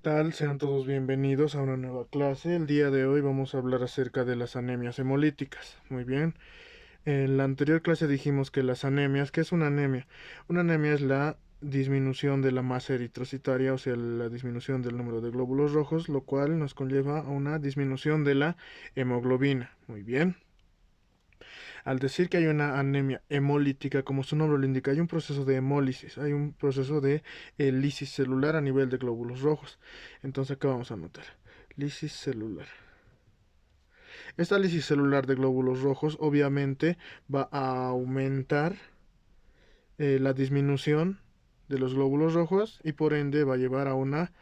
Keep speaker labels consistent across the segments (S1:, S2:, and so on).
S1: Tal? Sean todos bienvenidos a una nueva clase. El día de hoy vamos a hablar acerca de las anemias hemolíticas. Muy bien. En la anterior clase dijimos que las anemias, ¿qué es una anemia? Una anemia es la disminución de la masa eritrocitaria, o sea, la disminución del número de glóbulos rojos, lo cual nos conlleva a una disminución de la hemoglobina. Muy bien. Al decir que hay una anemia hemolítica, como su nombre lo indica, hay un proceso de hemólisis, hay un proceso de lisis celular a nivel de glóbulos rojos. Entonces acá vamos a anotar, lisis celular. Esta lisis celular de glóbulos rojos obviamente va a aumentar la disminución de los glóbulos rojos y por ende va a llevar a una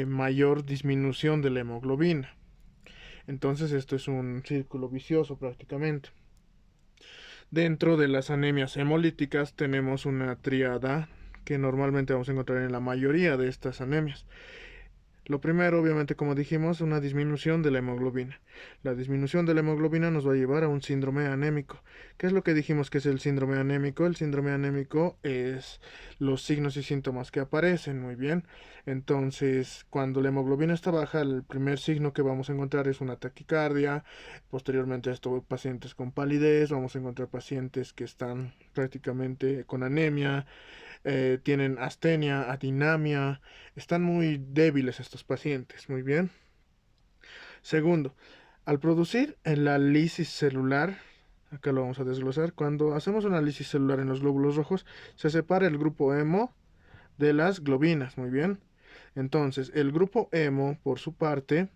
S1: mayor disminución de la hemoglobina. Entonces esto es un círculo vicioso prácticamente. Dentro de las anemias hemolíticas tenemos una tríada que normalmente vamos a encontrar en la mayoría de estas anemias. Lo primero, obviamente, como dijimos, una disminución de la hemoglobina. La disminución de la hemoglobina nos va a llevar a un síndrome anémico. ¿Qué es lo que dijimos que es el síndrome anémico? El síndrome anémico es los signos y síntomas que aparecen, muy bien. Entonces, cuando la hemoglobina está baja, el primer signo que vamos a encontrar es una taquicardia. Posteriormente a esto, pacientes con palidez. Vamos a encontrar pacientes que están prácticamente con anemia, tienen astenia, adinamia, están muy débiles estos pacientes, muy bien. Segundo, al producir en la lisis celular, acá lo vamos a desglosar, cuando hacemos una lisis celular en los glóbulos rojos, se separa el grupo hemo de las globinas, muy bien. Entonces, el grupo hemo, por su parte,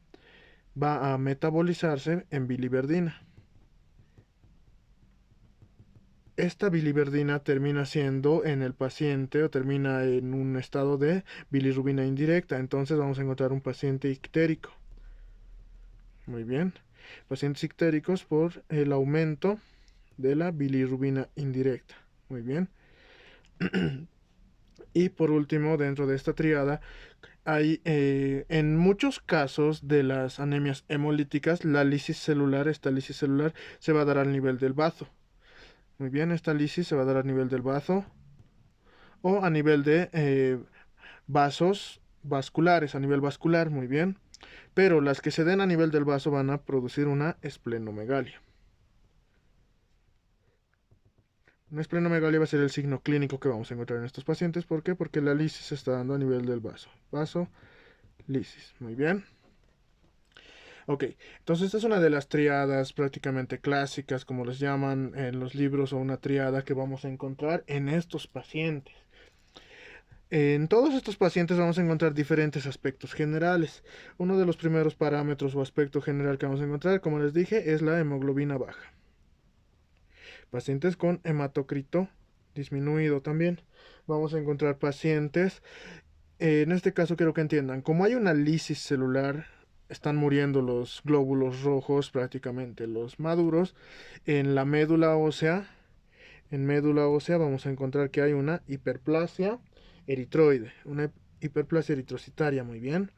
S1: va a metabolizarse en biliverdina. Esta biliverdina termina siendo en el paciente o termina en un estado de bilirrubina indirecta. Entonces vamos a encontrar un paciente ictérico. Muy bien. Pacientes ictéricos por el aumento de la bilirrubina indirecta. Muy bien. Y por último, dentro de esta triada, hay en muchos casos de las anemias hemolíticas, la lisis celular, esta lisis celular se va a dar al nivel del bazo. Muy bien, esta lisis se va a dar a nivel del bazo o a nivel de vasos vasculares, a nivel vascular, muy bien. Pero las que se den a nivel del vaso van a producir una esplenomegalia. Una esplenomegalia va a ser el signo clínico que vamos a encontrar en estos pacientes. ¿Por qué? Porque la lisis se está dando a nivel del vaso. Vaso, lisis. Muy bien. Ok, entonces esta es una de las triadas prácticamente clásicas, como les llaman en los libros, o una triada que vamos a encontrar en estos pacientes. En todos estos pacientes vamos a encontrar diferentes aspectos generales. Uno de los primeros parámetros o aspecto general que vamos a encontrar, como les dije, es la hemoglobina baja. Pacientes con hematocrito disminuido también. Vamos a encontrar pacientes, en este caso quiero que entiendan, como hay una lisis celular, están muriendo los glóbulos rojos, prácticamente los maduros, en la médula ósea. En médula ósea vamos a encontrar que hay una hiperplasia eritroide, una hiperplasia eritrocitaria, muy bien.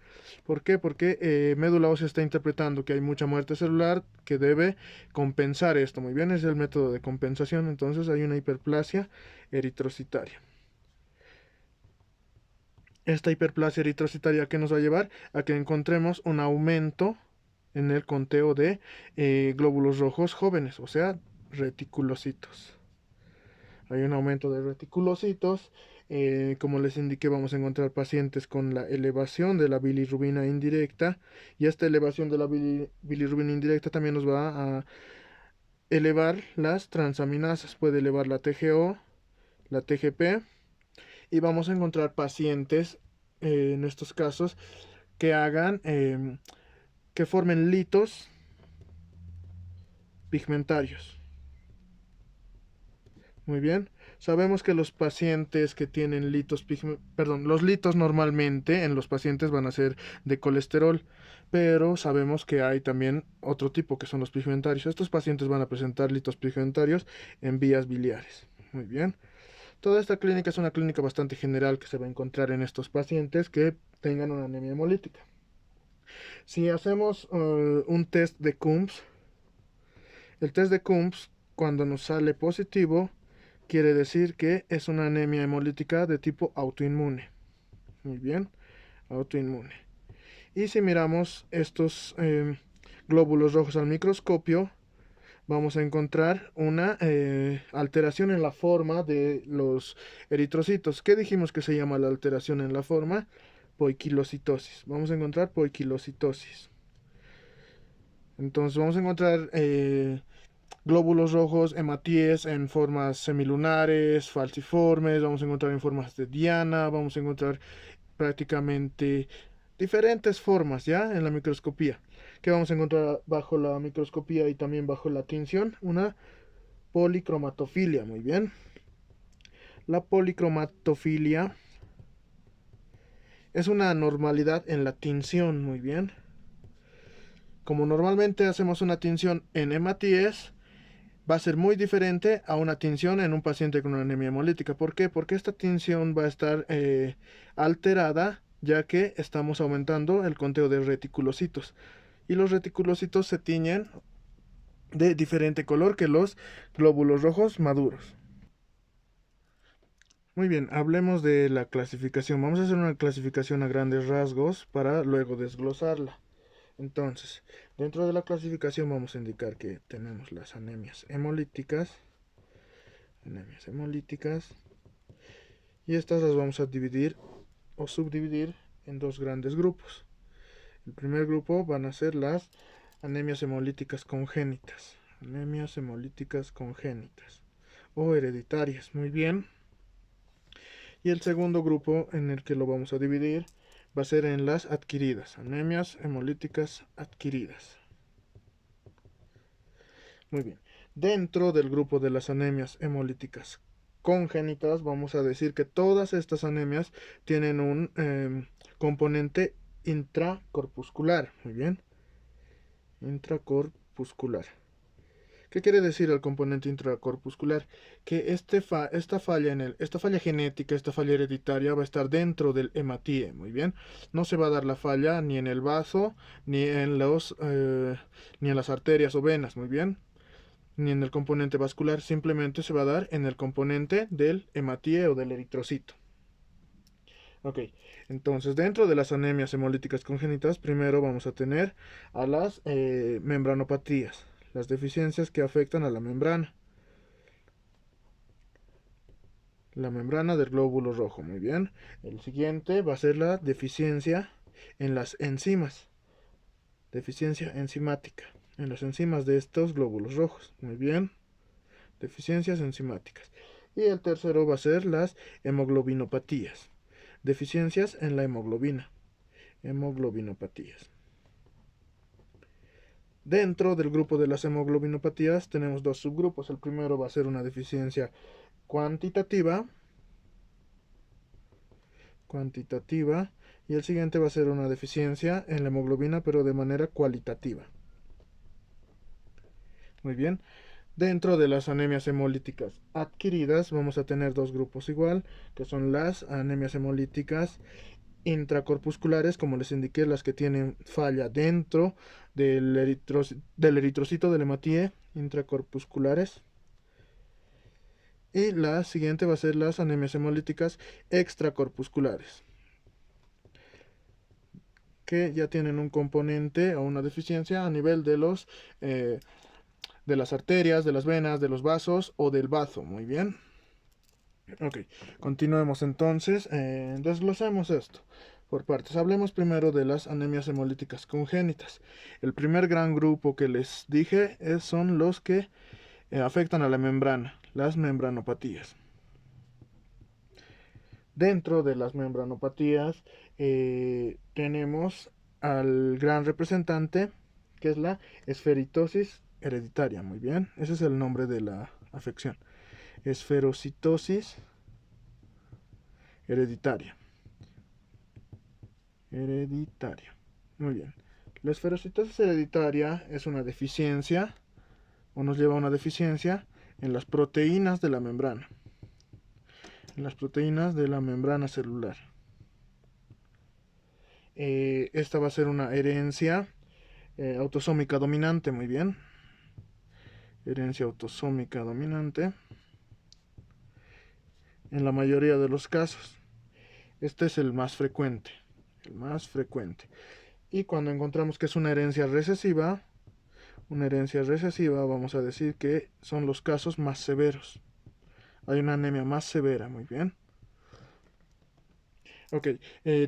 S1: ¿Por qué? Porque médula ósea está interpretando que hay mucha muerte celular que debe compensar esto, muy bien, es el método de compensación, entonces hay una hiperplasia eritrocitaria. Esta hiperplasia eritrocitaria que nos va a llevar a que encontremos un aumento en el conteo de glóbulos rojos jóvenes, o sea, reticulocitos. Hay un aumento de reticulocitos. Como les indiqué, vamos a encontrar pacientes con la elevación de la bilirrubina indirecta. Y esta elevación de la bilirrubina indirecta también nos va a elevar las transaminasas. Puede elevar la TGO, la TGP. Y vamos a encontrar pacientes, en estos casos, que hagan, que formen litos pigmentarios. Muy bien. Sabemos que los pacientes que tienen litos, perdón, los litos normalmente en los pacientes van a ser de colesterol, pero sabemos que hay también otro tipo que son los pigmentarios. Estos pacientes van a presentar litos pigmentarios en vías biliares. Muy bien. Toda esta clínica es una clínica bastante general que se va a encontrar en estos pacientes que tengan una anemia hemolítica. Si hacemos un test de Coombs, el test de Coombs, cuando nos sale positivo, quiere decir que es una anemia hemolítica de tipo autoinmune. Muy bien, autoinmune. Y si miramos estos glóbulos rojos al microscopio, vamos a encontrar una alteración en la forma de los eritrocitos. ¿Qué dijimos que se llama la alteración en la forma? Poiquilocitosis. Vamos a encontrar poiquilocitosis. Entonces vamos a encontrar glóbulos rojos hematíes en formas semilunares, falciformes, vamos a encontrar en formas de diana, vamos a encontrar prácticamente diferentes formas ya en la microscopía. Que vamos a encontrar bajo la microscopía y también bajo la tinción, una policromatofilia, muy bien. La policromatofilia es una anormalidad en la tinción, muy bien. Como normalmente hacemos una tinción en hematíes, va a ser muy diferente a una tinción en un paciente con una anemia hemolítica. ¿Por qué? Porque esta tinción va a estar alterada, ya que estamos aumentando el conteo de reticulocitos. Y los reticulocitos se tiñen de diferente color que los glóbulos rojos maduros. Muy bien, hablemos de la clasificación. Vamos a hacer una clasificación a grandes rasgos para luego desglosarla. Entonces, dentro de la clasificación vamos a indicar que tenemos las anemias hemolíticas, y estas las vamos a dividir o subdividir en dos grandes grupos. El primer grupo van a ser las anemias hemolíticas congénitas, o hereditarias, muy bien. Y el segundo grupo en el que lo vamos a dividir va a ser en las adquiridas, anemias hemolíticas adquiridas. Muy bien. Dentro del grupo de las anemias hemolíticas congénitas, vamos a decir que todas estas anemias tienen un componente intracorpuscular. Muy bien. Intracorpuscular. ¿Qué quiere decir el componente intracorpuscular? Que esta falla genética, esta falla hereditaria va a estar dentro del hematíe, muy bien. No se va a dar la falla ni en el vaso, ni en ni en las arterias o venas, muy bien, ni en el componente vascular, simplemente se va a dar en el componente del hematíe o del eritrocito. Ok, entonces dentro de las anemias hemolíticas congénitas, primero vamos a tener a las membranopatías, las deficiencias que afectan a la membrana del glóbulo rojo, muy bien. El siguiente va a ser la deficiencia en las enzimas, deficiencia enzimática, en las enzimas de estos glóbulos rojos, muy bien, deficiencias enzimáticas. Y el tercero va a ser las hemoglobinopatías, deficiencias en la hemoglobina, hemoglobinopatías. Dentro del grupo de las hemoglobinopatías tenemos dos subgrupos. El primero va a ser una deficiencia cuantitativa, y el siguiente va a ser una deficiencia en la hemoglobina, pero de manera cualitativa. Muy bien. Dentro de las anemias hemolíticas adquiridas vamos a tener dos grupos igual, que son las anemias hemolíticas intracorpusculares, como les indiqué, las que tienen falla dentro del eritrocito del hematíe, intracorpusculares. Y la siguiente va a ser las anemias hemolíticas extracorpusculares, que ya tienen un componente o una deficiencia a nivel de de las arterias, de las venas, de los vasos o del bazo. Muy bien. Ok, continuemos entonces, desglosemos esto por partes. Hablemos primero de las anemias hemolíticas congénitas. El primer gran grupo que les dije son los que afectan a la membrana, las membranopatías. Dentro de las membranopatías tenemos al gran representante, que es la esferitosis hereditaria. Muy bien, ese es el nombre de la afección. Esferocitosis hereditaria. Muy bien. La esferocitosis hereditaria es una deficiencia, o nos lleva a una deficiencia, en las proteínas de la membrana. En las proteínas de la membrana celular. Esta va a ser una herencia autosómica dominante, muy bien. Herencia autosómica dominante. En la mayoría de los casos. Este es el más frecuente. El más frecuente. Y cuando encontramos que es una herencia recesiva, vamos a decir que son los casos más severos. Hay una anemia más severa, muy bien. Ok,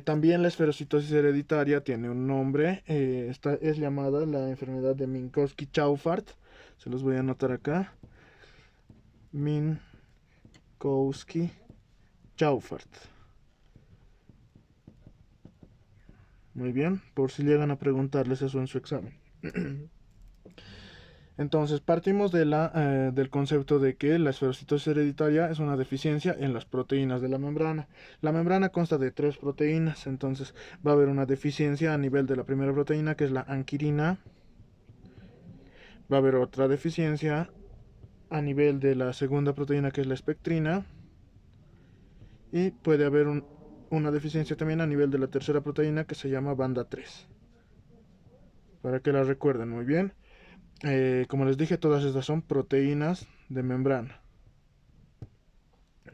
S1: también la esferocitosis hereditaria tiene un nombre, esta es llamada la enfermedad de Minkowski-Chaufart, se los voy a anotar acá, Minkowski-Chaufart. Muy bien, por si llegan a preguntarles eso en su examen. Entonces, partimos del concepto de que la esferocitosis hereditaria es una deficiencia en las proteínas de la membrana. La membrana consta de 3 proteínas, entonces va a haber una deficiencia a nivel de la primera proteína, que es la anquirina. Va a haber otra deficiencia a nivel de la segunda proteína, que es la espectrina. Y puede haber una deficiencia también a nivel de la tercera proteína, que se llama banda 3. Para que la recuerden muy bien. Como les dije, todas estas son proteínas de membrana.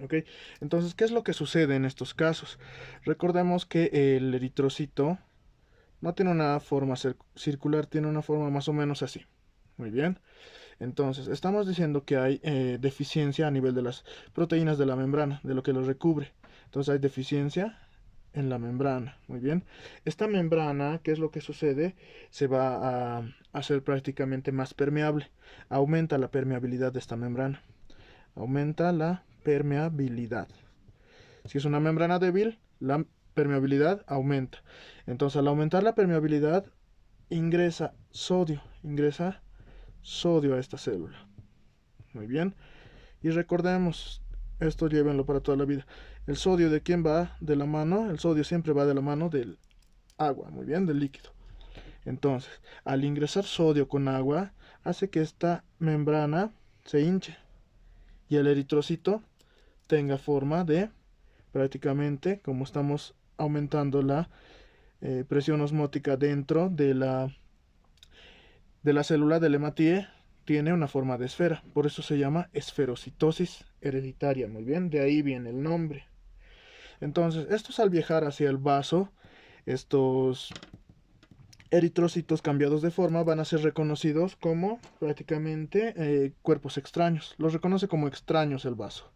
S1: ¿Ok? Entonces, ¿qué es lo que sucede en estos casos? Recordemos que el eritrocito no tiene una forma circular, tiene una forma más o menos así. Muy bien. Entonces, estamos diciendo que hay deficiencia a nivel de las proteínas de la membrana, de lo que lo recubre. Entonces, hay deficiencia en la membrana. Muy bien. Esta membrana, ¿qué es lo que sucede? Se va a hacer prácticamente más permeable. Aumenta la permeabilidad de esta membrana. Aumenta la permeabilidad. Si es una membrana débil, la permeabilidad aumenta. Entonces, al aumentar la permeabilidad, ingresa sodio a esta célula. Muy bien. Y recordemos, esto llévenlo para toda la vida. El sodio, ¿de quién va de la mano? El sodio siempre va de la mano del agua, muy bien, del líquido. Entonces, al ingresar sodio con agua, hace que esta membrana se hinche y el eritrocito tenga forma de, prácticamente, como estamos aumentando la presión osmótica dentro de la célula del hematíe, tiene una forma de esfera. Por eso se llama esferocitosis hereditaria. Muy bien, de ahí viene el nombre. Entonces, estos al viajar hacia el vaso, estos eritrocitos cambiados de forma van a ser reconocidos como prácticamente cuerpos extraños. Los reconoce como extraños el vaso.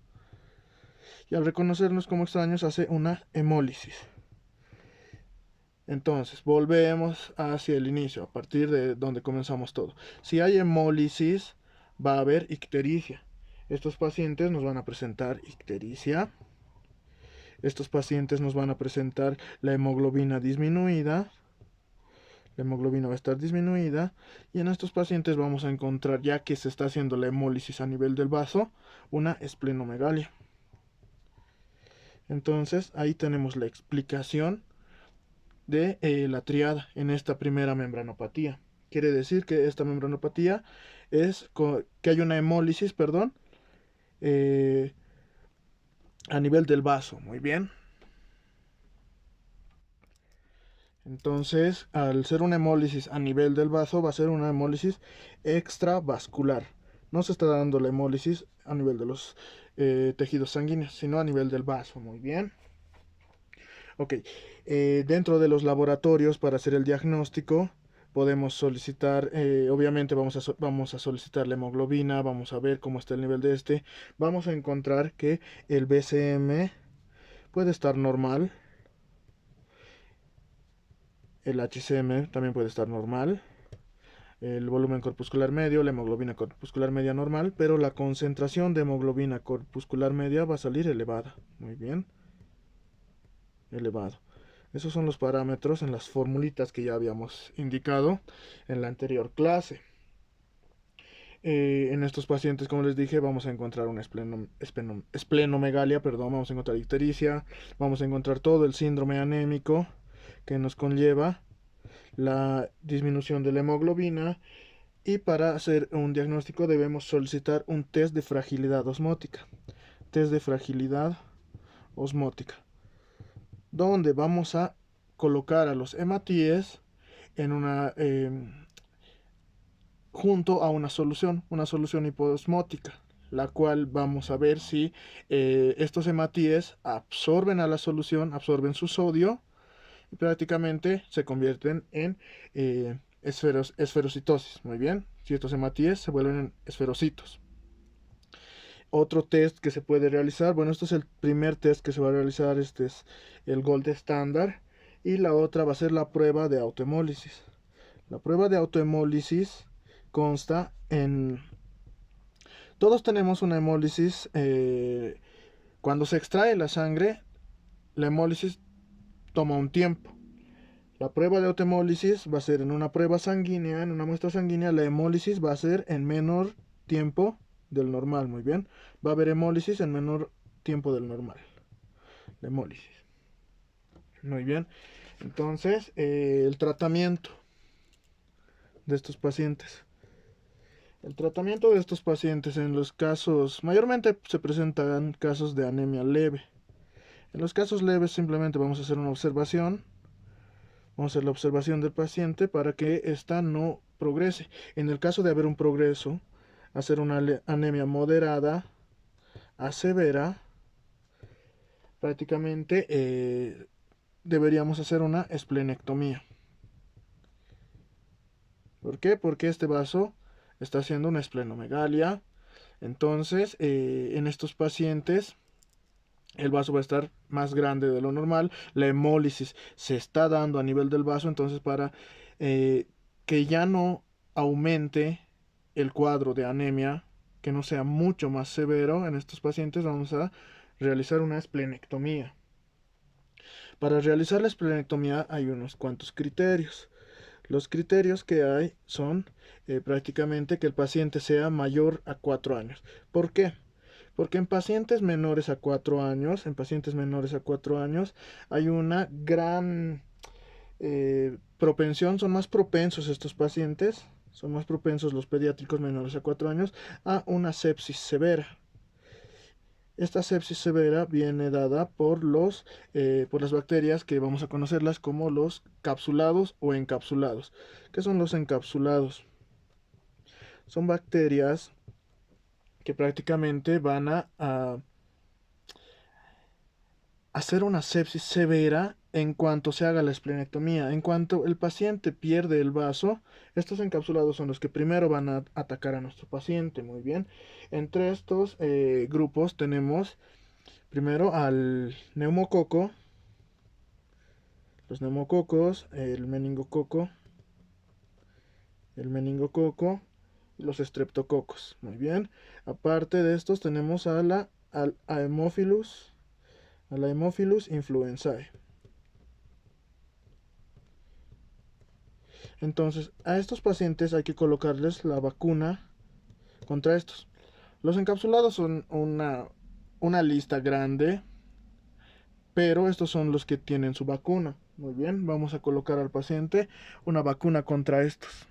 S1: Y al reconocernos como extraños hace una hemólisis. Entonces, volvemos hacia el inicio, a partir de donde comenzamos todo. Si hay hemólisis, va a haber ictericia. Estos pacientes nos van a presentar ictericia. Estos pacientes nos van a presentar la hemoglobina disminuida. La hemoglobina va a estar disminuida. Y en estos pacientes vamos a encontrar, ya que se está haciendo la hemólisis a nivel del vaso, una esplenomegalia. Entonces, ahí tenemos la explicación de la triada en esta primera membranopatía. Quiere decir que esta membranopatía es que hay una hemólisis, perdón, a nivel del vaso. Muy bien. Entonces, al ser una hemólisis a nivel del vaso, va a ser una hemólisis extravascular. No se está dando la hemólisis a nivel de los tejidos sanguíneos, sino a nivel del vaso. Muy bien. Ok, dentro de los laboratorios para hacer el diagnóstico podemos solicitar, obviamente vamos a solicitar la hemoglobina, vamos a ver cómo está el nivel de este. Vamos a encontrar que el BCM puede estar normal, el HCM también puede estar normal, el volumen corpuscular medio, la hemoglobina corpuscular media normal, pero la concentración de hemoglobina corpuscular media va a salir elevada. Muy bien, elevado. Esos son los parámetros en las formulitas que ya habíamos indicado en la anterior clase. En estos pacientes, como les dije, vamos a encontrar una esplenomegalia, perdón, vamos a encontrar ictericia, vamos a encontrar todo el síndrome anémico que nos conlleva la disminución de la hemoglobina, y para hacer un diagnóstico debemos solicitar un test de fragilidad osmótica. Test de fragilidad osmótica, donde vamos a colocar a los hematíes en una junto a una solución hipoosmótica, la cual vamos a ver si estos hematíes absorben a la solución, absorben su sodio y prácticamente se convierten en esferocitosis. Muy bien, si estos hematíes se vuelven en esferocitos. Otro test que se puede realizar, bueno, este es el primer test que se va a realizar, este es el gold estándar, y la otra va a ser la prueba de autohemólisis. La prueba de autohemólisis consta en... Todos tenemos una hemólisis, cuando se extrae la sangre, la hemólisis toma un tiempo. La prueba de autohemólisis va a ser en una prueba sanguínea, en una muestra sanguínea, la hemólisis va a ser en menor tiempo del normal, muy bien. Va a haber hemólisis en menor tiempo del normal. La hemólisis. Muy bien. Entonces, el tratamiento de estos pacientes. El tratamiento de estos pacientes en los casos, mayormente se presentan casos de anemia leve. En los casos leves simplemente vamos a hacer una observación. Vamos a hacer la observación del paciente para que ésta no progrese. En el caso de haber un progreso, hacer una anemia moderada a severa, prácticamente deberíamos hacer una esplenectomía. ¿Por qué? Porque este vaso está haciendo una esplenomegalia. Entonces, en estos pacientes, el vaso va a estar más grande de lo normal. La hemólisis se está dando a nivel del vaso. Entonces, para que ya no aumente el cuadro de anemia, que no sea mucho más severo en estos pacientes, vamos a realizar una esplenectomía. Para realizar la esplenectomía hay unos cuantos criterios. Los criterios que hay son prácticamente que el paciente sea mayor a 4 años. ¿Por qué? Porque en pacientes menores a 4 años, hay una gran propensión, son más propensos estos pacientes, son más propensos los pediátricos menores a 4 años a una sepsis severa. Esta sepsis severa viene dada por las bacterias que vamos a conocerlas como los capsulados o encapsulados. ¿Qué son los encapsulados? Son bacterias que prácticamente van a hacer una sepsis severa en cuanto se haga la esplenectomía. En cuanto el paciente pierde el vaso, estos encapsulados son los que primero van a atacar a nuestro paciente. Muy bien. Entre estos grupos tenemos primero al neumococo, los neumococos, el meningococo y los estreptococos. Muy bien. Aparte de estos tenemos a la Haemophilus influenzae. Entonces, a estos pacientes hay que colocarles la vacuna contra estos. Los encapsulados son una lista grande, pero estos son los que tienen su vacuna. Muy bien, vamos a colocar al paciente una vacuna contra estos.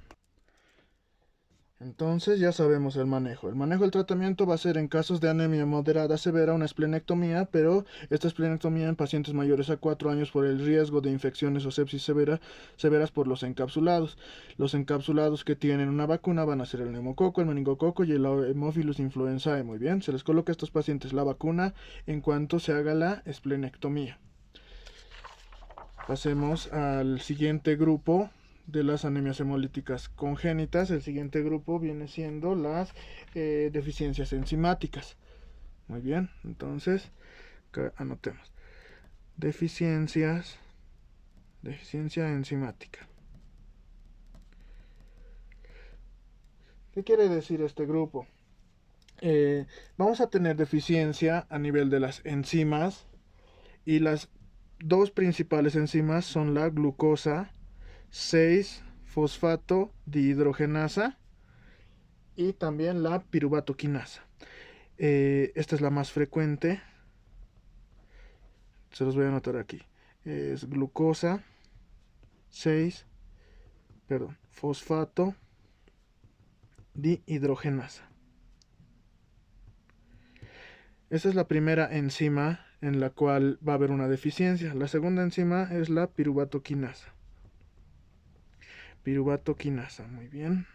S1: Entonces ya sabemos el manejo. El manejo del tratamiento va a ser en casos de anemia moderada severa una esplenectomía, pero esta esplenectomía en pacientes mayores a 4 años por el riesgo de infecciones o sepsis severas por los encapsulados. Los encapsulados que tienen una vacuna van a ser el neumococo, el meningococo y el Haemophilus influenzae. Muy bien, se les coloca a estos pacientes la vacuna en cuanto se haga la esplenectomía. Pasemos al siguiente grupo de las anemias hemolíticas congénitas. El siguiente grupo viene siendo las deficiencias enzimáticas. Muy bien, entonces acá anotemos. Deficiencia enzimática. ¿Qué quiere decir este grupo? Vamos a tener deficiencia a nivel de las enzimas, y las dos principales enzimas son la glucosa 6-fosfato dihidrogenasa y también la piruvatoquinasa. Esta es la más frecuente, se los voy a anotar aquí. Es glucosa 6, fosfato dihidrogenasa. Esta es la primera enzima en la cual va a haber una deficiencia. La segunda enzima es la piruvatoquinasa. Piruvatoquinasa, muy bien.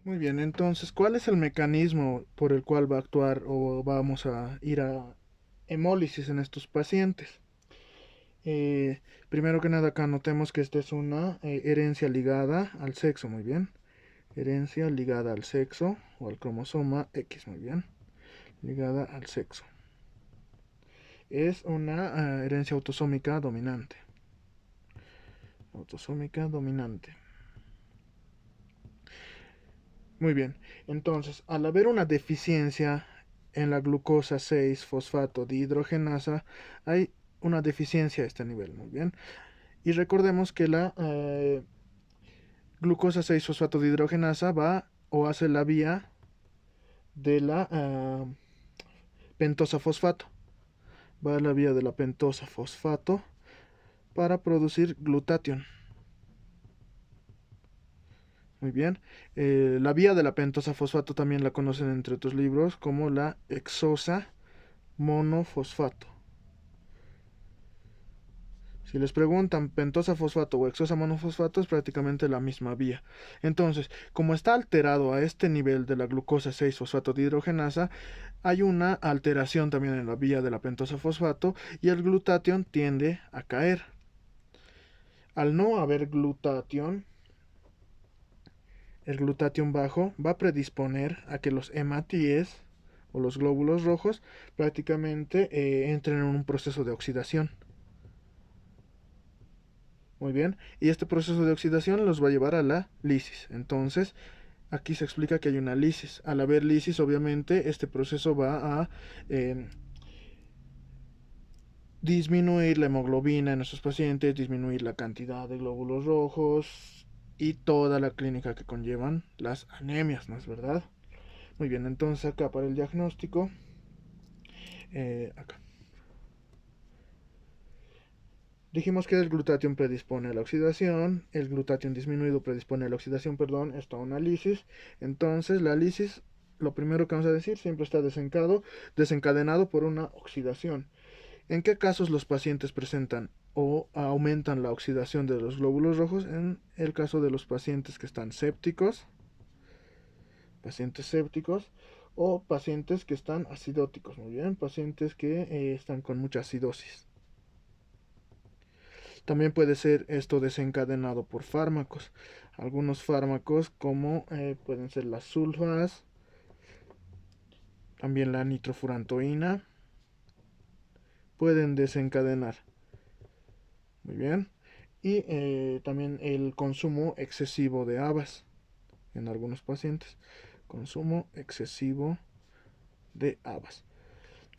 S1: Muy bien, entonces, ¿cuál es el mecanismo por el cual va a actuar o vamos a ir a hemólisis en estos pacientes. Primero que nada acá notemos que esta es una herencia ligada al sexo, muy bien. Herencia ligada al sexo o al cromosoma X, muy bien. Ligada al sexo. Es una herencia autosómica dominante. Autosómica dominante. Muy bien. Entonces, al haber una deficiencia en la glucosa 6-fosfato dihidrogenasa, hay una deficiencia a este nivel, muy bien. Y recordemos que la glucosa 6-fosfato dihidrogenasa va o hace la vía de la pentosa fosfato. Va a la vía de la pentosa fosfato para producir glutatión. Muy bien. La vía de la pentosa fosfato también la conocen entre otros libros como la hexosa monofosfato. Si les preguntan pentosa fosfato o hexosa monofosfato es prácticamente la misma vía. Entonces, como está alterado a este nivel de la glucosa 6-fosfato dihidrogenasa, hay una alteración también en la vía de la pentosa fosfato y el glutatión tiende a caer. Al no haber glutatión, el glutatión bajo va a predisponer a que los hematíes o los glóbulos rojos prácticamente entren en un proceso de oxidación. Muy bien, y este proceso de oxidación los va a llevar a la lisis. Entonces, aquí se explica que hay una lisis. Al haber lisis, obviamente, este proceso va a disminuir la hemoglobina en nuestros pacientes, disminuir la cantidad de glóbulos rojos y toda la clínica que conllevan las anemias, ¿no es verdad? Muy bien, entonces acá para el diagnóstico, acá. Dijimos que el glutatión predispone a la oxidación, el glutatión disminuido predispone a la oxidación, perdón, esto a una lisis. Entonces la lisis, lo primero que vamos a decir, siempre está desencadenado por una oxidación. ¿En qué casos los pacientes presentan o aumentan la oxidación de los glóbulos rojos? En el caso de los pacientes que están sépticos, o pacientes que están acidóticos, muy bien, pacientes que están con mucha acidosis. También puede ser esto desencadenado por fármacos. Algunos fármacos como pueden ser las sulfas, también la nitrofurantoína, pueden desencadenar. Muy bien. Y también el consumo excesivo de habas en algunos pacientes. Consumo excesivo de habas.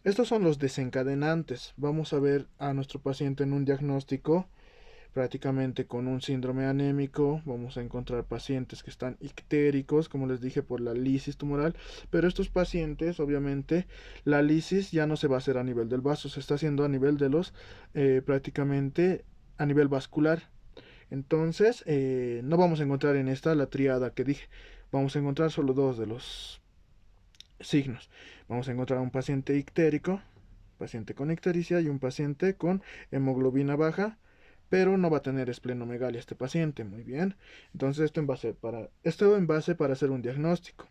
S1: Estos son los desencadenantes. Vamos a ver a nuestro paciente en un diagnóstico prácticamente con un síndrome anémico. Vamos a encontrar pacientes que están ictéricos, como les dije, por la lisis tumoral, pero estos pacientes, obviamente, la lisis ya no se va a hacer a nivel del vaso, se está haciendo a nivel de los, prácticamente a nivel vascular. Entonces, no vamos a encontrar en esta la triada que dije, vamos a encontrar solo dos de los signos. Vamos a encontrar un paciente ictérico, paciente con ictericia, y un paciente con hemoglobina baja, pero no va a tener esplenomegalia este paciente. Muy bien. Entonces esto en base para hacer un diagnóstico.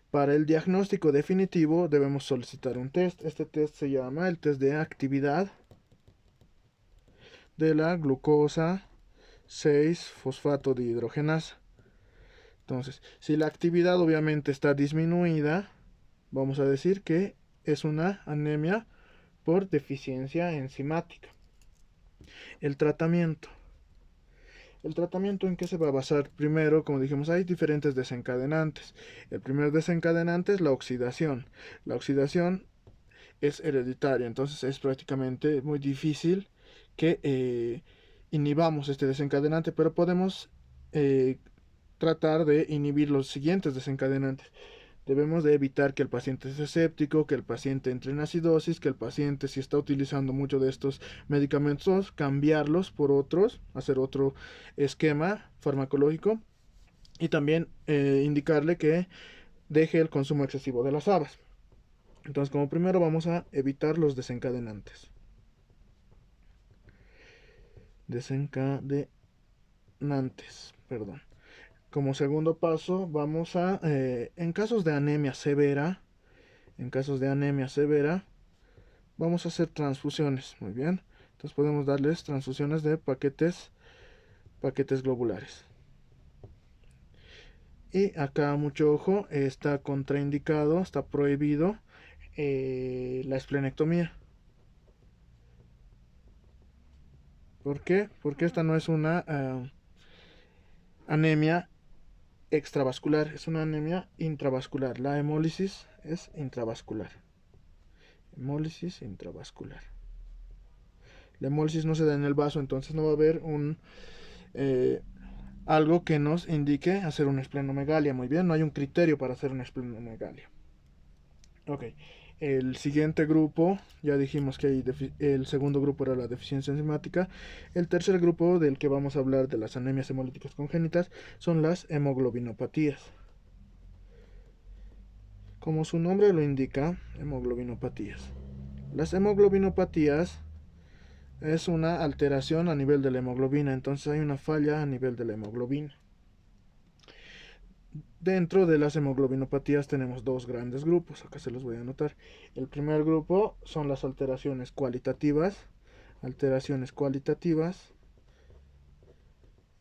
S1: Para el diagnóstico definitivo debemos solicitar un test. Este test se llama el test de actividad de la glucosa 6-fosfato dihidrogenasa. Entonces, si la actividad obviamente está disminuida, vamos a decir que es una anemia por deficiencia enzimática. El tratamiento. ¿El tratamiento en qué se va a basar? Primero, como dijimos, hay diferentes desencadenantes. El primer desencadenante es la oxidación. La oxidación es hereditaria, entonces es prácticamente muy difícil que inhibamos este desencadenante, pero podemos tratar de inhibir los siguientes desencadenantes. Debemos de evitar que el paciente sea escéptico, que el paciente entre en acidosis, que el paciente, si está utilizando mucho de estos medicamentos, cambiarlos por otros, hacer otro esquema farmacológico y también indicarle que deje el consumo excesivo de las habas. Entonces, como primero vamos a evitar los desencadenantes. Desencadenantes, perdón. Como segundo paso, vamos a, en casos de anemia severa, vamos a hacer transfusiones, muy bien. Entonces podemos darles transfusiones de paquetes globulares. Y acá mucho ojo, está contraindicado, está prohibido la esplenectomía. ¿Por qué? Porque esta no es una anemia extravascular, es una anemia intravascular. La hemólisis es intravascular. Hemólisis intravascular. La hemólisis no se da en el vaso, entonces no va a haber algo que nos indique hacer una esplenomegalia. Muy bien, no hay un criterio para hacer una esplenomegalia. Ok, el siguiente grupo, ya dijimos que el segundo grupo era la deficiencia enzimática. El tercer grupo del que vamos a hablar de las anemias hemolíticas congénitas son las hemoglobinopatías. Como su nombre lo indica, hemoglobinopatías. Las hemoglobinopatías es una alteración a nivel de la hemoglobina, entonces hay una falla a nivel de la hemoglobina. Dentro de las hemoglobinopatías tenemos dos grandes grupos, acá se los voy a anotar. El primer grupo son las alteraciones cualitativas,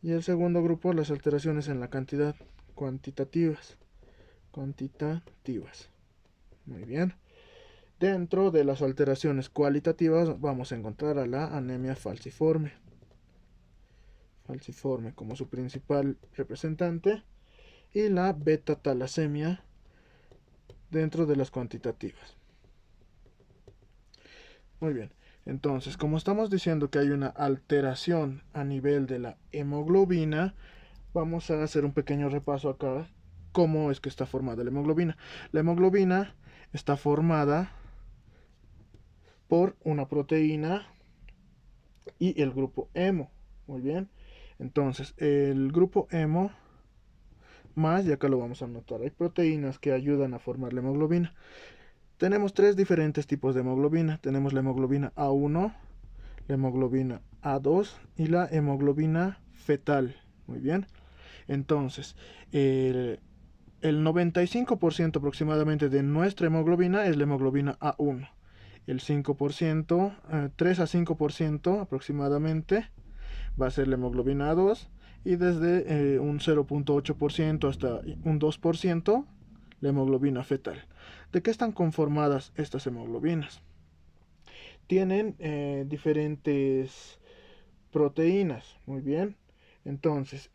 S1: y el segundo grupo las alteraciones en la cantidad, cuantitativas. Muy bien. Dentro de las alteraciones cualitativas vamos a encontrar a la anemia falciforme como su principal representante, y la beta-talasemia dentro de las cuantitativas. Muy bien, entonces como estamos diciendo que hay una alteración a nivel de la hemoglobina, vamos a hacer un pequeño repaso acá. ¿Cómo es que está formada la hemoglobina? La hemoglobina está formada por una proteína y el grupo hemo. Muy bien, entonces el grupo hemo más, y acá lo vamos a anotar, hay proteínas que ayudan a formar la hemoglobina. Tenemos tres diferentes tipos de hemoglobina. Tenemos la hemoglobina A1, la hemoglobina A2 y la hemoglobina fetal. Muy bien. Entonces, el 95% aproximadamente de nuestra hemoglobina es la hemoglobina A1. El 5%, 3 a 5% aproximadamente, va a ser la hemoglobina A2. Y desde un 0.8% hasta un 2%, la hemoglobina fetal. ¿De qué están conformadas estas hemoglobinas? Tienen diferentes proteínas, muy bien. Entonces,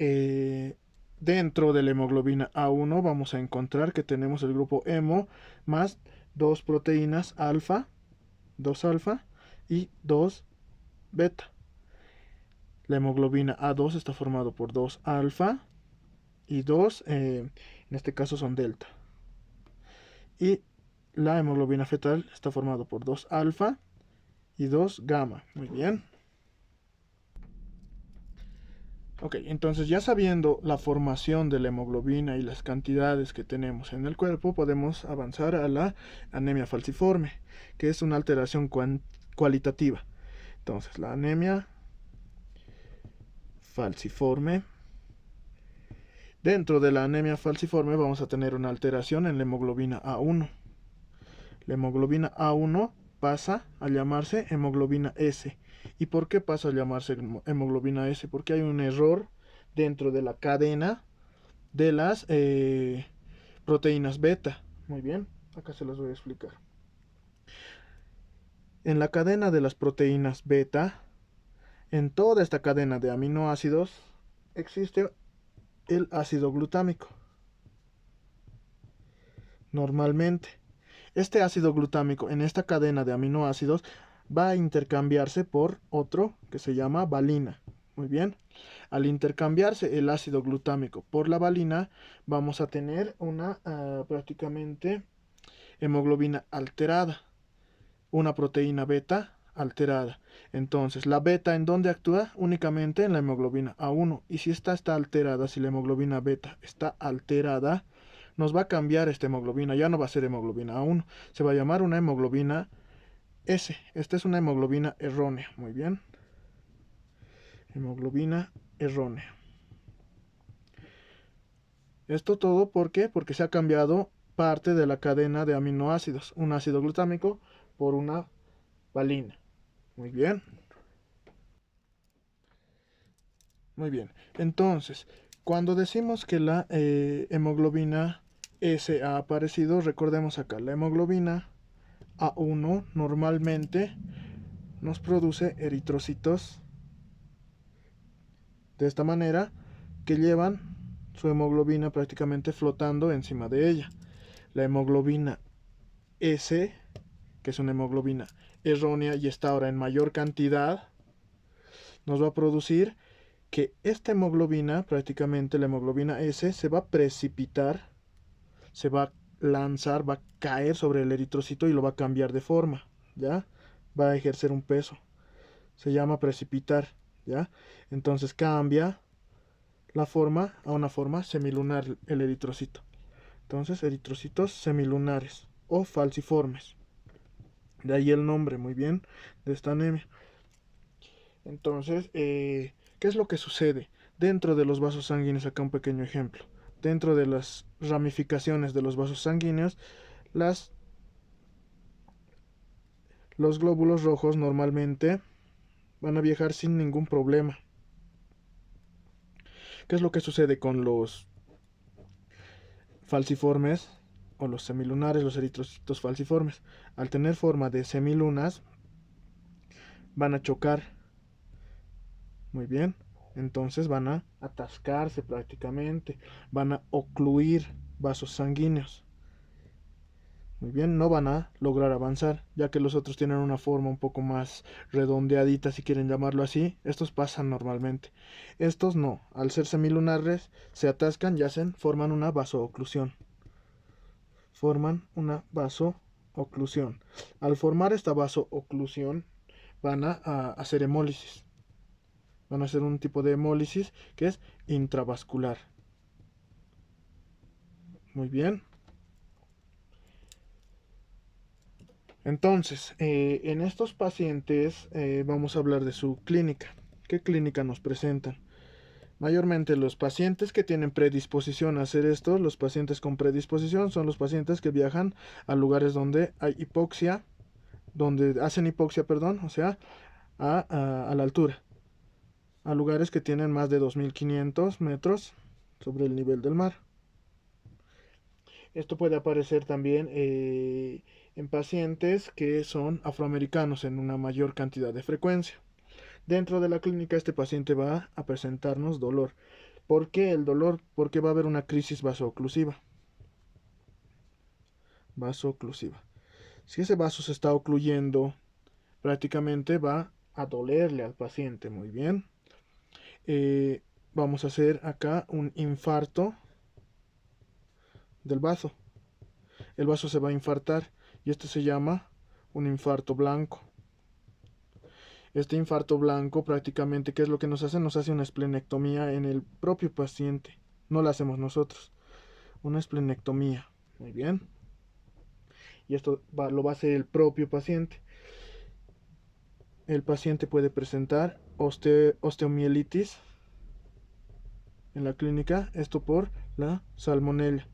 S1: dentro de la hemoglobina A1 vamos a encontrar que tenemos el grupo hemo más dos proteínas alfa, 2 alfa y 2 beta. La hemoglobina A2 está formado por 2 alfa y 2, en este caso son delta. Y la hemoglobina fetal está formado por 2 alfa y 2 gamma. Muy bien. Ok, entonces ya sabiendo la formación de la hemoglobina y las cantidades que tenemos en el cuerpo, podemos avanzar a la anemia falciforme, que es una alteración cualitativa. Entonces, la anemia falciforme. Dentro de la anemia falciforme vamos a tener una alteración en la hemoglobina A1. La hemoglobina A1 pasa a llamarse hemoglobina S. ¿Y por qué pasa a llamarse hemoglobina S? Porque hay un error dentro de la cadena de las proteínas beta. Muy bien, acá se los voy a explicar. En la cadena de las proteínas beta, en toda esta cadena de aminoácidos, existe el ácido glutámico. Normalmente, este ácido glutámico en esta cadena de aminoácidos va a intercambiarse por otro que se llama valina. Muy bien. Al intercambiarse el ácido glutámico por la valina, vamos a tener una prácticamente hemoglobina alterada, una proteína beta alterada. Entonces, la beta, ¿en dónde actúa? Únicamente en la hemoglobina A1. Y si esta está alterada, si la hemoglobina beta está alterada, nos va a cambiar esta hemoglobina. Ya no va a ser hemoglobina A1, se va a llamar una hemoglobina S. Esta es una hemoglobina errónea. Muy bien. Hemoglobina errónea. Esto todo, ¿por qué? Porque se ha cambiado parte de la cadena de aminoácidos, un ácido glutámico por una valina. Muy bien. Muy bien. Entonces, cuando decimos que la hemoglobina S ha aparecido, recordemos acá, la hemoglobina A1 normalmente nos produce eritrocitos de esta manera que llevan su hemoglobina prácticamente flotando encima de ella. La hemoglobina S, que es una hemoglobina errónea y está ahora en mayor cantidad, nos va a producir que esta hemoglobina, prácticamente la hemoglobina S, se va a precipitar, se va a lanzar, va a caer sobre el eritrocito y lo va a cambiar de forma, ¿ya? Va a ejercer un peso. Se llama precipitar, ¿ya? Entonces cambia la forma a una forma semilunar el eritrocito. Entonces, eritrocitos semilunares o falciformes. De ahí el nombre, muy bien, de esta anemia. Entonces, ¿qué es lo que sucede? Dentro de los vasos sanguíneos, acá un pequeño ejemplo. Dentro de las ramificaciones de los vasos sanguíneos, los glóbulos rojos normalmente van a viajar sin ningún problema. ¿Qué es lo que sucede con los falciformes o los semilunares, los eritrocitos falciformes? Al tener forma de semilunas, van a chocar. Muy bien. Entonces van a atascarse prácticamente, van a ocluir vasos sanguíneos. Muy bien, no van a lograr avanzar, ya que los otros tienen una forma un poco más redondeadita, si quieren llamarlo así. Estos pasan normalmente. Estos no, al ser semilunares, se atascan y forman una vasooclusión. Forman una vasooclusión. Al formar esta vasooclusión, van a hacer hemólisis. Van a hacer un tipo de hemólisis que es intravascular. Muy bien. Entonces, en estos pacientes vamos a hablar de su clínica. ¿Qué clínica nos presentan? Mayormente los pacientes que tienen predisposición a hacer esto, los pacientes con predisposición son los pacientes que viajan a lugares donde hay hipoxia, donde hacen hipoxia, perdón, o sea, a la altura, a lugares que tienen más de 2500 metros sobre el nivel del mar. Esto puede aparecer también en pacientes que son afroamericanos en una mayor cantidad de frecuencia. Dentro de la clínica este paciente va a presentarnos dolor. ¿Por qué el dolor? Porque va a haber una crisis vasooclusiva. Vasooclusiva. Si ese vaso se está ocluyendo, prácticamente va a dolerle al paciente. Muy bien. Vamos a hacer acá un infarto del vaso. El vaso se va a infartar y este se llama un infarto blanco. Este infarto blanco prácticamente, ¿qué es lo que nos hace? Nos hace una esplenectomía en el propio paciente. No la hacemos nosotros. Una esplenectomía. Muy bien. Y esto lo va a hacer el propio paciente. El paciente puede presentar osteomielitis en la clínica. Esto por la salmonella.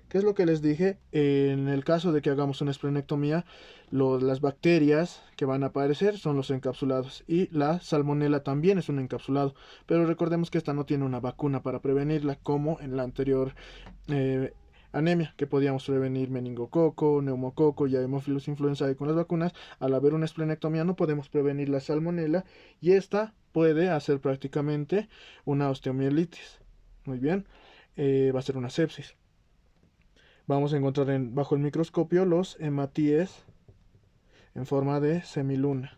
S1: ¿Qué es lo que les dije? En el caso de que hagamos una esplenectomía, las bacterias que van a aparecer son los encapsulados y la salmonela también es un encapsulado, pero recordemos que esta no tiene una vacuna para prevenirla como en la anterior eh, anemia, que podíamos prevenir meningococo, neumococo y Haemophilus influenzae con las vacunas. Al haber una esplenectomía no podemos prevenir la salmonela y esta puede hacer prácticamente una osteomielitis. Muy bien, va a ser una sepsis. Vamos a encontrar bajo el microscopio los hematíes en forma de semiluna.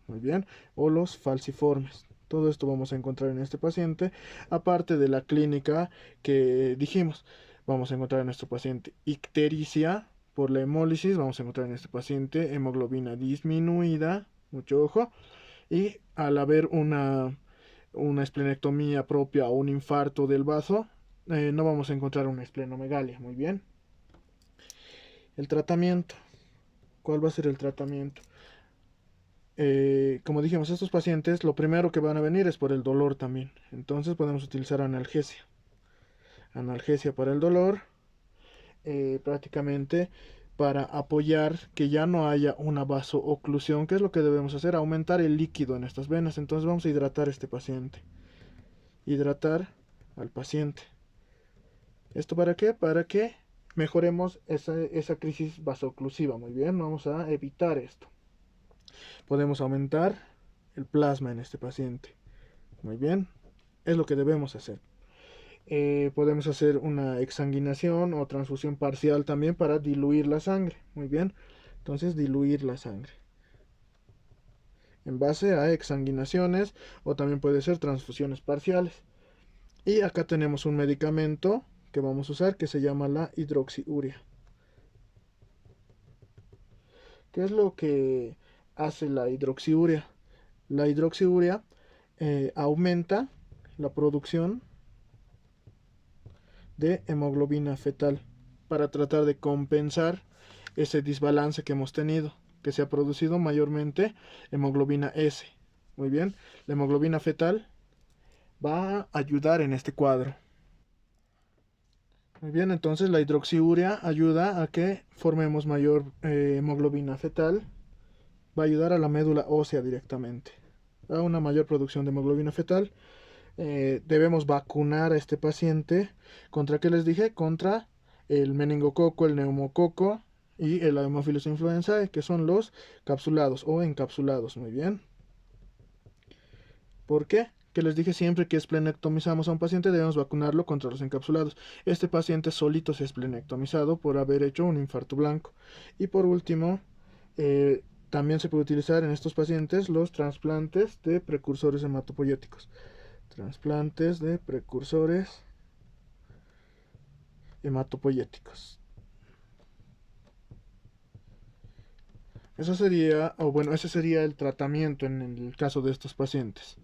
S1: Muy bien. O los falciformes. Todo esto vamos a encontrar en este paciente. Aparte de la clínica que dijimos, vamos a encontrar en nuestro paciente ictericia por la hemólisis. Vamos a encontrar en este paciente hemoglobina disminuida. Mucho ojo. Y al haber una esplenectomía propia o un infarto del vaso, no vamos a encontrar una esplenomegalia. Muy bien. El tratamiento. ¿Cuál va a ser el tratamiento? Como dijimos, estos pacientes lo primero que van a venir es por el dolor también. Entonces podemos utilizar analgesia. Analgesia para el dolor. Prácticamente para apoyar que ya no haya una vasooclusión. ¿Qué es lo que debemos hacer? Aumentar el líquido en estas venas. Entonces vamos a hidratar a este paciente. Hidratar al paciente. ¿Esto para qué? Para que mejoremos esa crisis vasooclusiva. Muy bien, vamos a evitar esto. Podemos aumentar el plasma en este paciente. Muy bien, es lo que debemos hacer. Podemos hacer una exsanguinación o transfusión parcial también para diluir la sangre. Muy bien, entonces diluir la sangre en base a exsanguinaciones o también puede ser transfusiones parciales. Y acá tenemos un medicamento que vamos a usar que se llama la hidroxiurea. ¿Qué es lo que hace la hidroxiurea? La hidroxiurea aumenta la producción de hemoglobina fetal para tratar de compensar ese desbalance que hemos tenido, que se ha producido mayormente hemoglobina S. Muy bien, la hemoglobina fetal va a ayudar en este cuadro. Muy bien, entonces la hidroxiurea ayuda a que formemos mayor hemoglobina fetal, va a ayudar a la médula ósea directamente, a una mayor producción de hemoglobina fetal. Debemos vacunar a este paciente contra, ¿qué les dije? Contra el meningococo, el neumococo y el Haemophilus influenzae, que son los capsulados o encapsulados. Muy bien. ¿Por qué? Que les dije siempre que esplenectomizamos a un paciente debemos vacunarlo contra los encapsulados. Este paciente solito se ha esplenectomizado por haber hecho un infarto blanco. Y por último, también se puede utilizar en estos pacientes los trasplantes de precursores hematopoyéticos. Trasplantes de precursores hematopoyéticos. Eso sería, o bueno, ese sería el tratamiento en el caso de estos pacientes.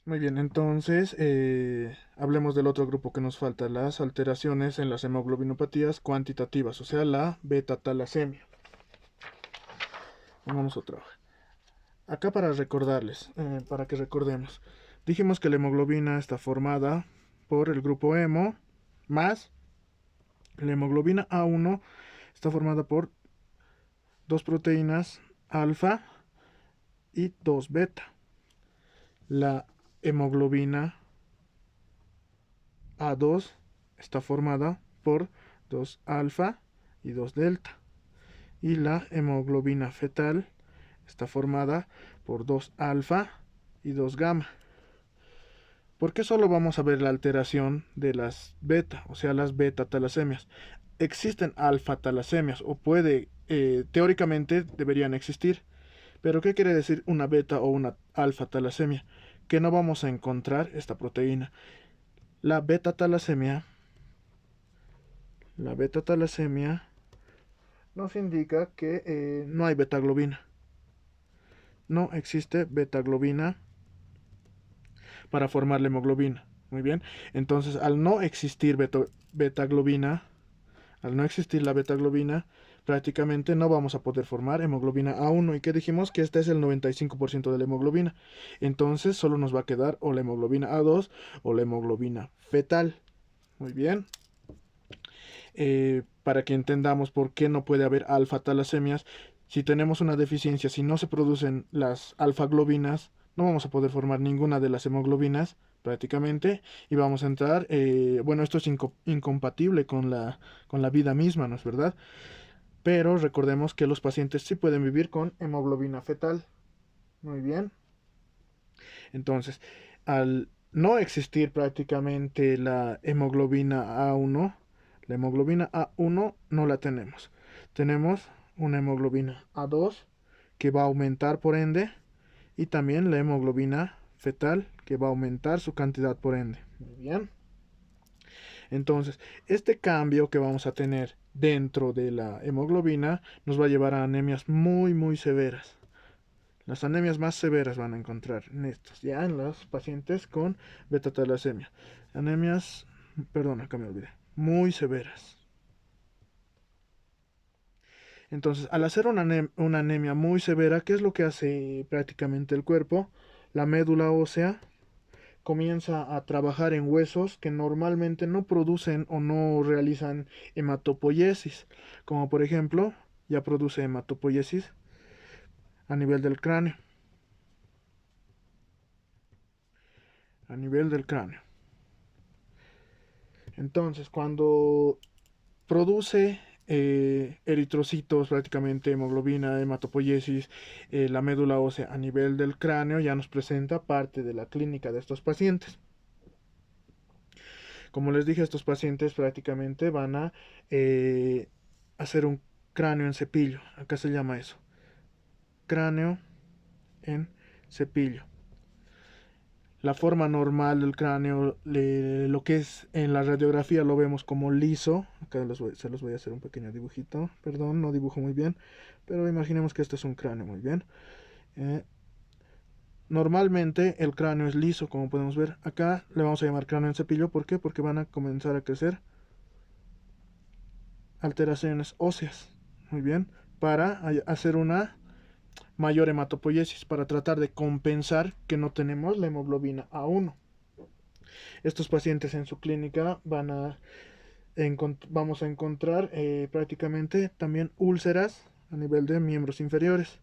S1: Muy bien, entonces hablemos del otro grupo que nos falta, las alteraciones en las hemoglobinopatías cuantitativas, o sea, la beta-talasemia. Vamos otra vez. Acá para recordarles, para que recordemos, dijimos que la hemoglobina está formada por el grupo hemo más la hemoglobina A1 está formada por dos proteínas alfa y dos beta. La hemoglobina A2 está formada por dos alfa y dos delta. Y la hemoglobina fetal está formada por dos alfa y dos gamma. ¿Por qué solo vamos a ver la alteración de las beta, o sea, las beta-talasemias? Existen alfa-talasemias, o teóricamente deberían existir. Pero ¿qué quiere decir una beta o una alfa-talasemia? Que no vamos a encontrar esta proteína. La beta-talasemia nos indica que no hay betaglobina. No existe betaglobina para formar la hemoglobina. Muy bien. Entonces, al no existir betaglobina, al no existir la betaglobina, prácticamente no vamos a poder formar hemoglobina A1. ¿Y qué dijimos? Que este es el 95% de la hemoglobina. Entonces, solo nos va a quedar o la hemoglobina A2 o la hemoglobina fetal. Muy bien. Para que entendamos por qué no puede haber alfa-talasemias, si tenemos una deficiencia, si no se producen las alfa-globinas, no vamos a poder formar ninguna de las hemoglobinas prácticamente y vamos a entrar, bueno, esto es incompatible con la vida misma, ¿no es verdad? Pero recordemos que los pacientes sí pueden vivir con hemoglobina fetal. Muy bien. Entonces, al no existir prácticamente la hemoglobina A1, la hemoglobina A1 no la tenemos. Tenemos una hemoglobina A2 que va a aumentar por ende y también la hemoglobina fetal que va a aumentar su cantidad por ende. Muy bien. Entonces, este cambio que vamos a tener dentro de la hemoglobina nos va a llevar a anemias muy, muy severas. Las anemias más severas van a encontrar en estos, ya en los pacientes con beta-talasemia. Anemias, perdón, acá me olvidé, muy severas. Entonces, al hacer una anemia muy severa, ¿qué es lo que hace prácticamente el cuerpo? La médula ósea comienza a trabajar en huesos que normalmente no producen o no realizan hematopoiesis, como por ejemplo ya produce hematopoiesis a nivel del cráneo, a nivel del cráneo. Entonces, cuando produce eritrocitos, prácticamente hemoglobina, hematopoiesis, la médula ósea a nivel del cráneo, ya nos presenta parte de la clínica de estos pacientes. Como les dije, estos pacientes prácticamente van a hacer un cráneo en cepillo. Acá se llama eso, cráneo en cepillo. La forma normal del cráneo, lo que es en la radiografía lo vemos como liso. Acá se los voy a hacer un pequeño dibujito. Perdón, no dibujo muy bien, pero imaginemos que este es un cráneo, muy bien. Normalmente el cráneo es liso, como podemos ver. Acá le vamos a llamar cráneo en cepillo. ¿Por qué? Porque van a comenzar a crecer alteraciones óseas. Muy bien. Para hacer una mayor hematopoiesis, para tratar de compensar que no tenemos la hemoglobina A1. Estos pacientes en su clínica vamos a encontrar prácticamente también úlceras a nivel de miembros inferiores.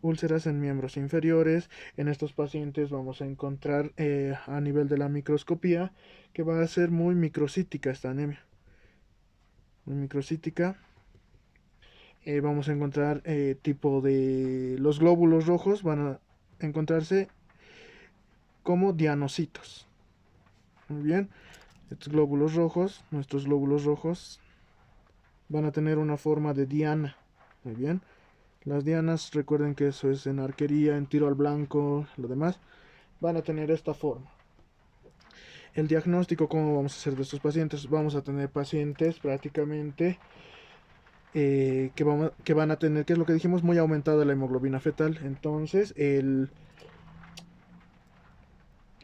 S1: Úlceras en miembros inferiores. En estos pacientes vamos a encontrar a nivel de la microscopía que va a ser muy microcítica esta anemia. Muy microcítica. Vamos a encontrar tipo de los glóbulos rojos van a encontrarse como dianocitos. Muy bien. Estos glóbulos rojos, nuestros glóbulos rojos, van a tener una forma de diana. Muy bien. Las dianas, recuerden que eso es en arquería, en tiro al blanco, lo demás, van a tener esta forma. El diagnóstico, ¿cómo vamos a hacer de estos pacientes? Vamos a tener pacientes prácticamente que van a tener, que es lo que dijimos, muy aumentada la hemoglobina fetal. Entonces,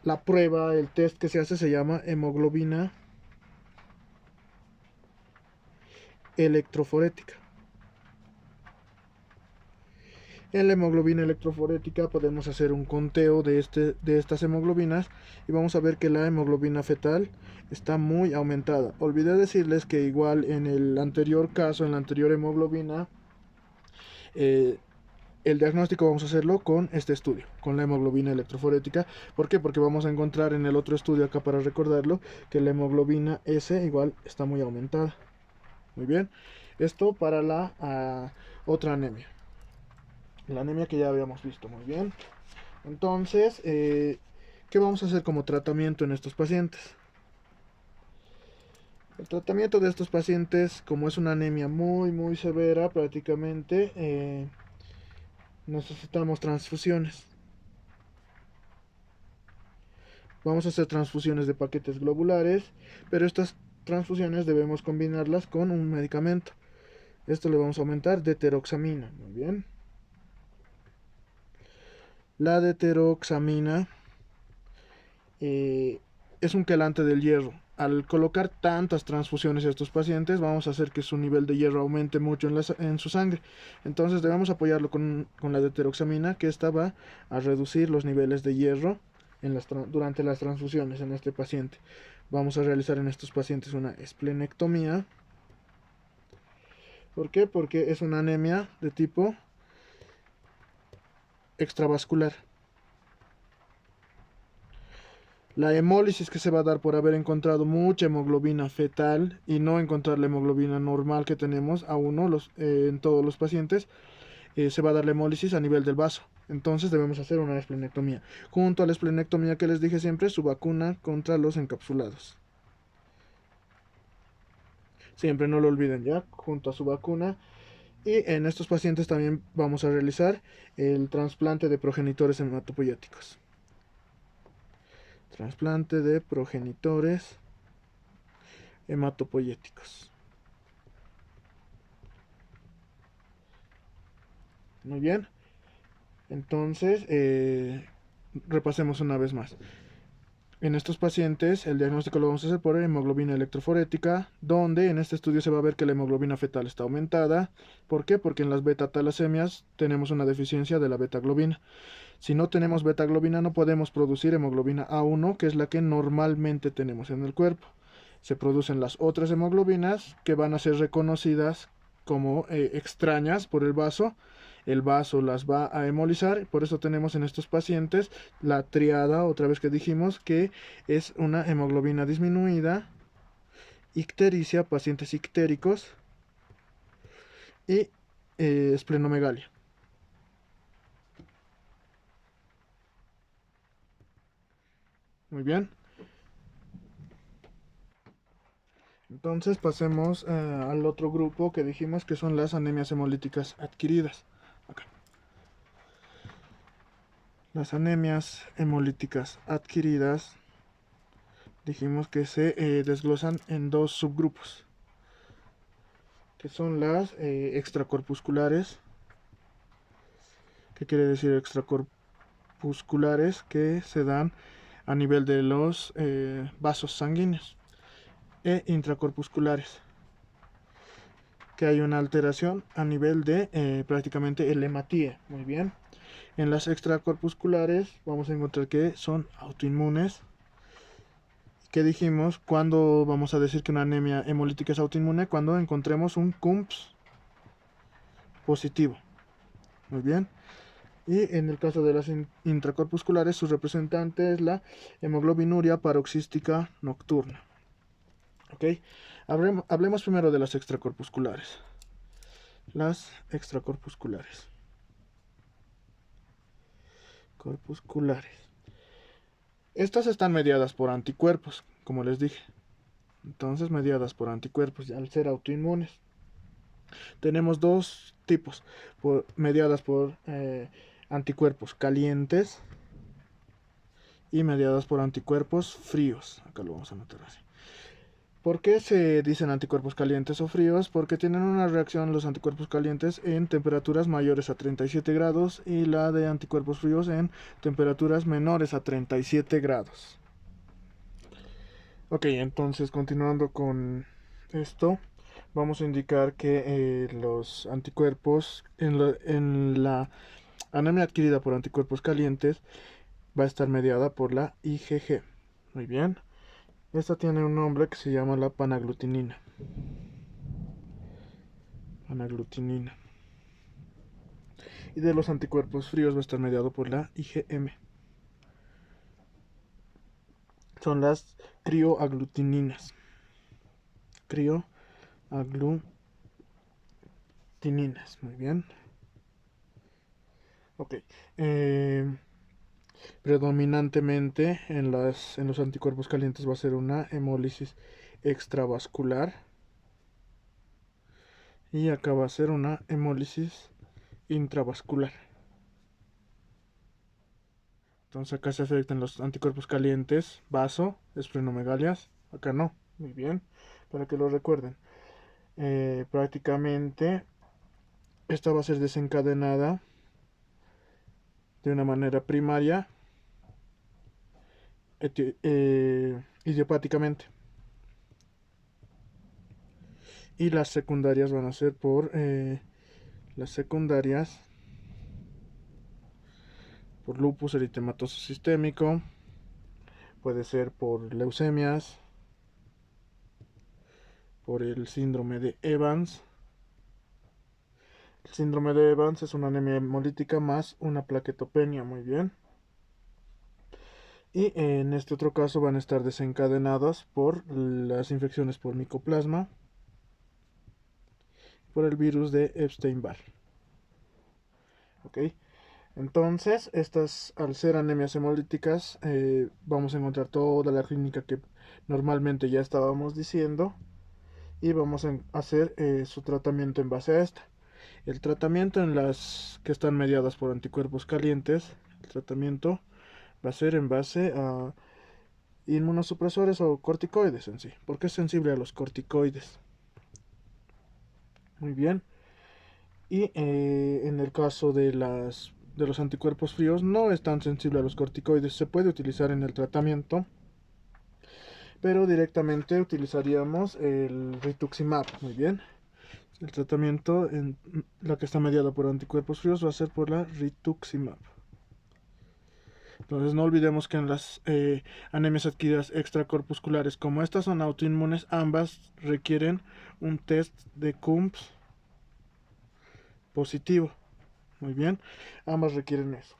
S1: la prueba, el test que se hace se llama hemoglobina electroforética. En la hemoglobina electroforética podemos hacer un conteo de estas hemoglobinas y vamos a ver que la hemoglobina fetal está muy aumentada. Olvidé decirles que igual en el anterior caso, en la anterior hemoglobina, el diagnóstico vamos a hacerlo con este estudio, con la hemoglobina electroforética. ¿Por qué? Porque vamos a encontrar en el otro estudio acá, para recordarlo, que la hemoglobina S igual está muy aumentada. Muy bien. Esto para la otra anemia. La anemia que ya habíamos visto. Muy bien. Entonces, ¿qué vamos a hacer como tratamiento en estos pacientes? El tratamiento de estos pacientes, como es una anemia muy severa, prácticamente necesitamos transfusiones. Vamos a hacer transfusiones de paquetes globulares, pero estas transfusiones debemos combinarlas con un medicamento. Esto le vamos a aumentar deuteroxamina. Muy bien. La deuteroxamina es un quelante del hierro. Al colocar tantas transfusiones a estos pacientes, vamos a hacer que su nivel de hierro aumente mucho en su sangre. Entonces debemos apoyarlo con la deuteroxamina, que esta va a reducir los niveles de hierro durante las transfusiones en este paciente. Vamos a realizar en estos pacientes una esplenectomía. ¿Por qué? Porque es una anemia de tipo extravascular. La hemólisis que se va a dar por haber encontrado mucha hemoglobina fetal y no encontrar la hemoglobina normal que tenemos A1 en todos los pacientes, se va a dar la hemólisis a nivel del vaso. Entonces debemos hacer una esplenectomía. Junto a la esplenectomía que les dije siempre, su vacuna contra los encapsulados. Siempre no lo olviden ya, junto a su vacuna. Y en estos pacientes también vamos a realizar el trasplante de progenitores hematopoyéticos. Trasplante de progenitores hematopoyéticos. Muy bien. Entonces, repasemos una vez más. En estos pacientes el diagnóstico lo vamos a hacer por hemoglobina electroforética, donde en este estudio se va a ver que la hemoglobina fetal está aumentada. ¿Por qué? Porque en las beta-talasemias tenemos una deficiencia de la beta-globina. Si no tenemos beta-globina no podemos producir hemoglobina A1, que es la que normalmente tenemos en el cuerpo. Se producen las otras hemoglobinas que van a ser reconocidas como extrañas por el vaso las va a hemolizar, por eso tenemos en estos pacientes la triada, otra vez que dijimos, que es una hemoglobina disminuida, ictericia, pacientes ictéricos y esplenomegalia. Muy bien. Entonces pasemos al otro grupo que dijimos que son las anemias hemolíticas adquiridas. Acá. Las anemias hemolíticas adquiridas dijimos que se desglosan en dos subgrupos, que son las extracorpusculares. ¿Qué quiere decir extracorpusculares? Que se dan a nivel de los vasos sanguíneos, e intracorpusculares, que hay una alteración a nivel de prácticamente el hematíe. Muy bien. En las extracorpusculares vamos a encontrar que son autoinmunes. ¿Qué dijimos? ¿Cuándo vamos a decir que una anemia hemolítica es autoinmune? Cuando encontremos un CUMPS positivo. Muy bien. Y en el caso de las intracorpusculares, su representante es la hemoglobinuria paroxística nocturna. ¿Ok? Hablemos primero de las extracorpusculares. Las extracorpusculares. Corpusculares. Estas están mediadas por anticuerpos, como les dije. Entonces, mediadas por anticuerpos, al ser autoinmunes. Tenemos dos tipos, mediadas por anticuerpos calientes y mediadas por anticuerpos fríos. Acá lo vamos a anotar así. ¿Por qué se dicen anticuerpos calientes o fríos? Porque tienen una reacción los anticuerpos calientes en temperaturas mayores a 37 grados y la de anticuerpos fríos en temperaturas menores a 37 grados. Ok, entonces continuando con esto, vamos a indicar que los anticuerpos en la anemia adquirida por anticuerpos calientes va a estar mediada por la IgG. Muy bien. Esta tiene un nombre que se llama la panaglutinina. Panaglutinina. Y de los anticuerpos fríos va a estar mediado por la IgM. Son las crioaglutininas. Crioaglutininas. Muy bien. Ok. Predominantemente en los anticuerpos calientes va a ser una hemólisis extravascular. Y acá va a ser una hemólisis intravascular. Entonces acá se afectan los anticuerpos calientes, vaso, esprenomegalias. Acá no. Muy bien. Para que lo recuerden. Prácticamente esta va a ser desencadenada de una manera primaria idiopáticamente. Y las secundarias van a ser por por lupus eritematoso sistémico, puede ser por leucemias, por el síndrome de Evans. El síndrome de Evans es una anemia hemolítica más una plaquetopenia. Muy bien. Y en este otro caso van a estar desencadenadas por las infecciones por micoplasma, por el virus de Epstein-Barr. ¿Ok? Entonces, estas, al ser anemias hemolíticas, vamos a encontrar toda la clínica que normalmente ya estábamos diciendo y vamos a hacer su tratamiento en base a esta. El tratamiento en las que están mediadas por anticuerpos calientes, el tratamiento va a ser en base a inmunosupresores o corticoides en sí, porque es sensible a los corticoides. Muy bien. Y en el caso de los anticuerpos fríos no es tan sensible a los corticoides. Se puede utilizar en el tratamiento pero directamente utilizaríamos el rituximab. Muy bien. El tratamiento en la que está mediada por anticuerpos fríos va a ser por la rituximab. Entonces no olvidemos que en las anemias adquiridas extracorpusculares, como estas son autoinmunes, ambas requieren un test de CUMPS positivo. Muy bien, ambas requieren eso.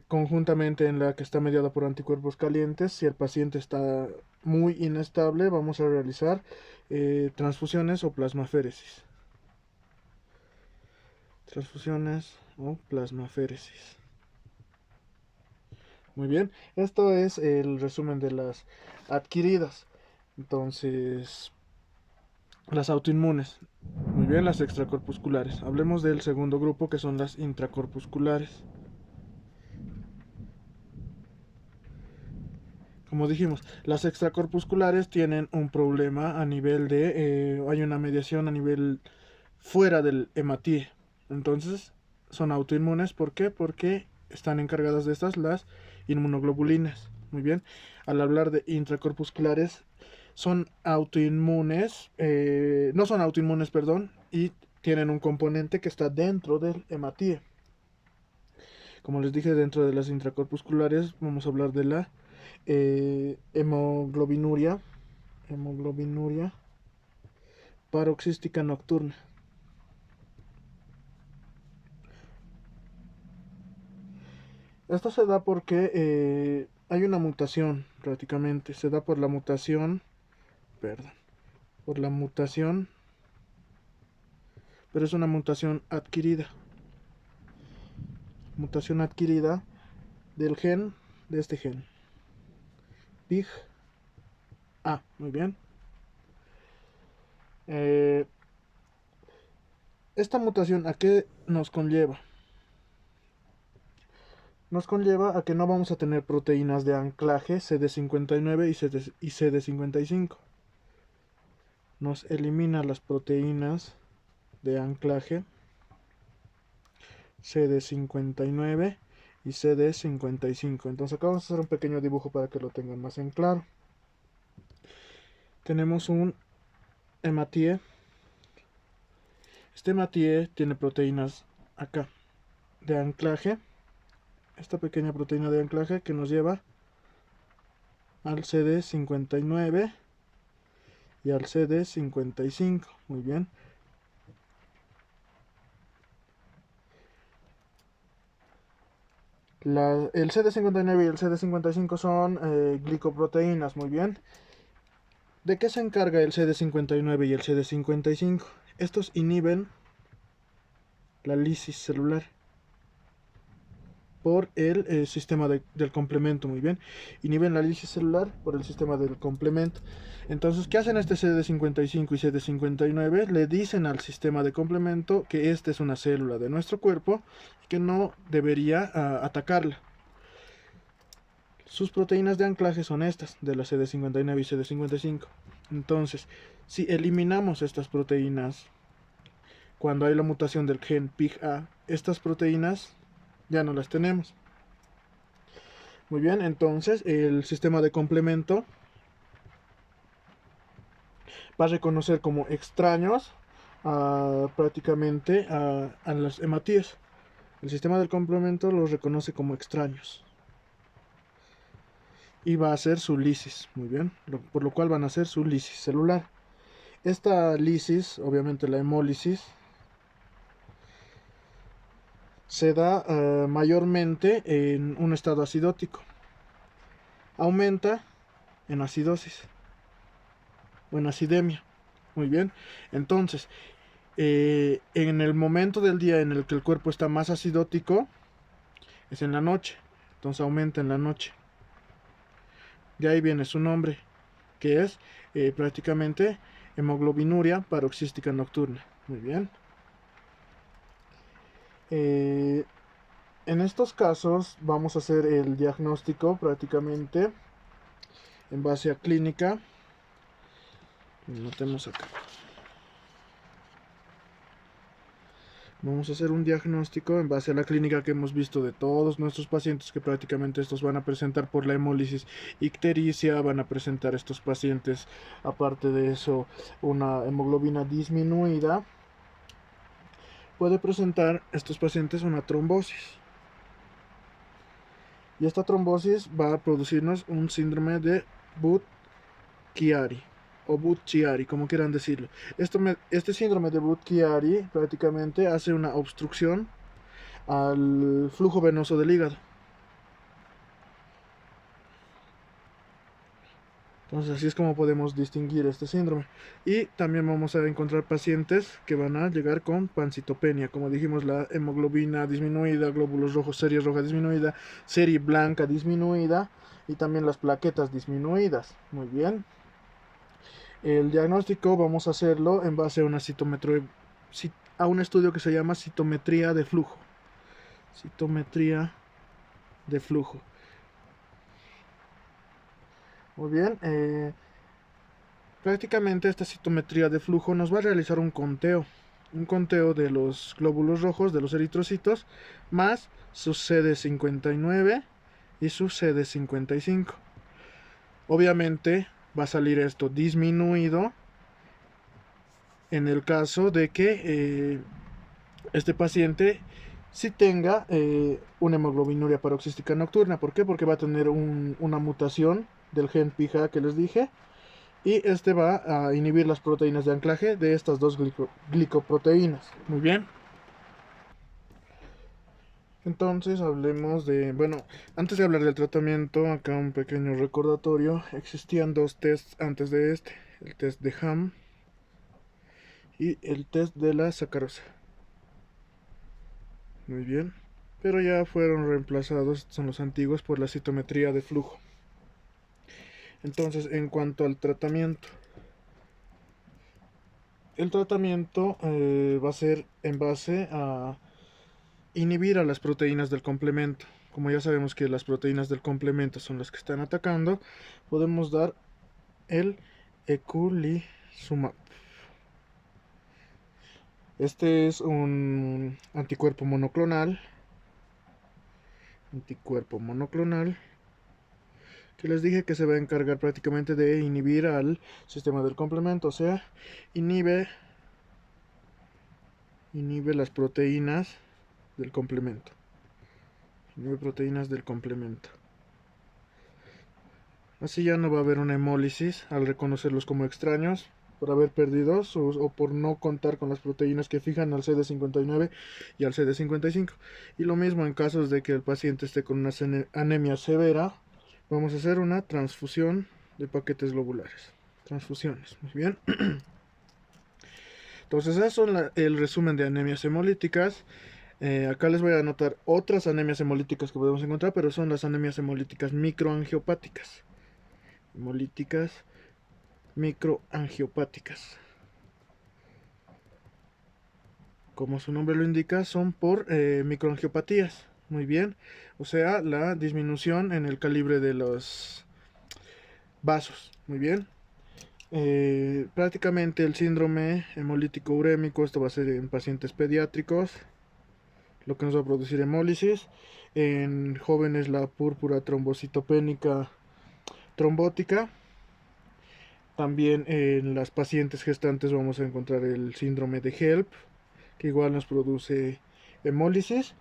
S1: Conjuntamente en la que está mediada por anticuerpos calientes, si el paciente está muy inestable, vamos a realizar transfusiones o plasmaféresis. Transfusiones o plasmaféresis. Muy bien, esto es el resumen de las adquiridas. Entonces, las autoinmunes. Muy bien, las extracorpusculares. Hablemos del segundo grupo, que son las intracorpusculares. Como dijimos, las extracorpusculares tienen un problema a nivel de... hay una mediación a nivel fuera del hematíe. Entonces, son autoinmunes. ¿Por qué? Porque están encargadas de estas las inmunoglobulinas. Muy bien. Al hablar de intracorpusculares, son autoinmunes, no son autoinmunes, perdón, y tienen un componente que está dentro del hematíe. Como les dije, dentro de las intracorpusculares vamos a hablar de la hemoglobinuria paroxística nocturna. Esto se da porque hay una mutación, prácticamente. Se da por la mutación, perdón, por la mutación, pero es una mutación adquirida. Mutación adquirida del gen, de este gen. PIG-A, muy bien. Esta mutación, ¿a qué nos conlleva? Nos conlleva a que no vamos a tener proteínas de anclaje CD59 y CD55. Nos elimina las proteínas de anclaje CD59 y CD55. Entonces acá vamos a hacer un pequeño dibujo para que lo tengan más en claro. Tenemos un hematíe. Este hematíe tiene proteínas acá de anclaje. Esta pequeña proteína de anclaje que nos lleva al CD59 y al CD55. Muy bien. El CD59 y el CD55 son glicoproteínas. Muy bien. ¿De qué se encarga el CD59 y el CD55? Estos inhiben la lisis celular por el sistema del complemento. Muy bien, inhiben la lisis celular por el sistema del complemento. Entonces, ¿qué hacen este CD55 y CD59? Le dicen al sistema de complemento que esta es una célula de nuestro cuerpo y que no debería atacarla. Sus proteínas de anclaje son estas, de la CD59 y CD55. Entonces, si eliminamos estas proteínas cuando hay la mutación del gen PIG-A, estas proteínas ya no las tenemos. Muy bien, entonces el sistema de complemento va a reconocer como extraños prácticamente a las hematíes. El sistema del complemento los reconoce como extraños y va a hacer su lisis. Muy bien, por lo cual van a hacer su lisis celular. Esta lisis, obviamente la hemólisis, se da mayormente en un estado acidótico. Aumenta en acidosis o en acidemia. Muy bien, entonces en el momento del día en el que el cuerpo está más acidótico es en la noche. Entonces aumenta en la noche. De ahí viene su nombre, que es prácticamente hemoglobinuria paroxística nocturna. Muy bien. En estos casos vamos a hacer el diagnóstico prácticamente en base a clínica. Notemos acá. Vamos a hacer un diagnóstico en base a la clínica que hemos visto de todos nuestros pacientes, que prácticamente estos van a presentar por la hemólisis ictericia, van a presentar estos pacientes, aparte de eso, una hemoglobina disminuida. Puede presentar estos pacientes una trombosis. Y esta trombosis va a producirnos un síndrome de Budd-Chiari o Budd-Chiari, como quieran decirlo. Este síndrome de Budd-Chiari prácticamente hace una obstrucción al flujo venoso del hígado. Entonces así es como podemos distinguir este síndrome. Y también vamos a encontrar pacientes que van a llegar con pancitopenia. Como dijimos, la hemoglobina disminuida, glóbulos rojos, serie roja disminuida, serie blanca disminuida y también las plaquetas disminuidas. Muy bien. El diagnóstico vamos a hacerlo en base a una a un estudio que se llama citometría de flujo. Citometría de flujo. Muy bien. Prácticamente esta citometría de flujo nos va a realizar un conteo de los glóbulos rojos, de los eritrocitos, más su CD59 y su CD55. Obviamente va a salir esto disminuido en el caso de que este paciente sí tenga una hemoglobinuria paroxística nocturna. ¿Por qué? Porque va a tener una mutación del gen PIHA que les dije, y este va a inhibir las proteínas de anclaje de estas dos glicoproteínas. Muy bien. Entonces hablemos de, bueno, antes de hablar del tratamiento, acá un pequeño recordatorio. Existían dos tests antes de este, el test de Ham y el test de la sacarosa. Muy bien. Pero ya fueron reemplazados, son los antiguos, por la citometría de flujo. Entonces, en cuanto al tratamiento, el tratamiento va a ser en base a inhibir a las proteínas del complemento. Como ya sabemos que las proteínas del complemento son las que están atacando, podemos dar el eculizumab. Este es un anticuerpo monoclonal que les dije que se va a encargar prácticamente de inhibir al sistema del complemento, o sea, inhibe las proteínas del complemento. Inhibe proteínas del complemento. Así ya no va a haber una hemólisis al reconocerlos como extraños, por haber perdido o por no contar con las proteínas que fijan al CD59 y al CD55. Y lo mismo en casos de que el paciente esté con una anemia severa, vamos a hacer una transfusión de paquetes globulares. Transfusiones, muy bien. Entonces, eso es el resumen de anemias hemolíticas. Acá les voy a anotar otras anemias hemolíticas que podemos encontrar, pero son las anemias hemolíticas microangiopáticas. Hemolíticas microangiopáticas. Como su nombre lo indica, son por microangiopatías. Muy bien. O sea, la disminución en el calibre de los vasos. Muy bien. Prácticamente el síndrome hemolítico urémico, esto va a ser en pacientes pediátricos, lo que nos va a producir hemólisis. En jóvenes la púrpura trombocitopénica trombótica. También en las pacientes gestantes vamos a encontrar el síndrome de HELP, que igual nos produce hemólisis.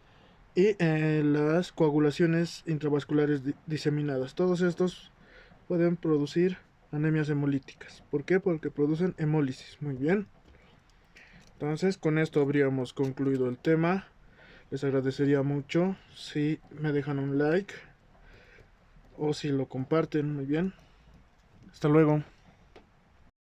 S1: Y las coagulaciones intravasculares diseminadas. Todos estos pueden producir anemias hemolíticas. ¿Por qué? Porque producen hemólisis. Muy bien. Entonces, con esto habríamos concluido el tema. Les agradecería mucho si me dejan un like o si lo comparten. Muy bien. Hasta luego.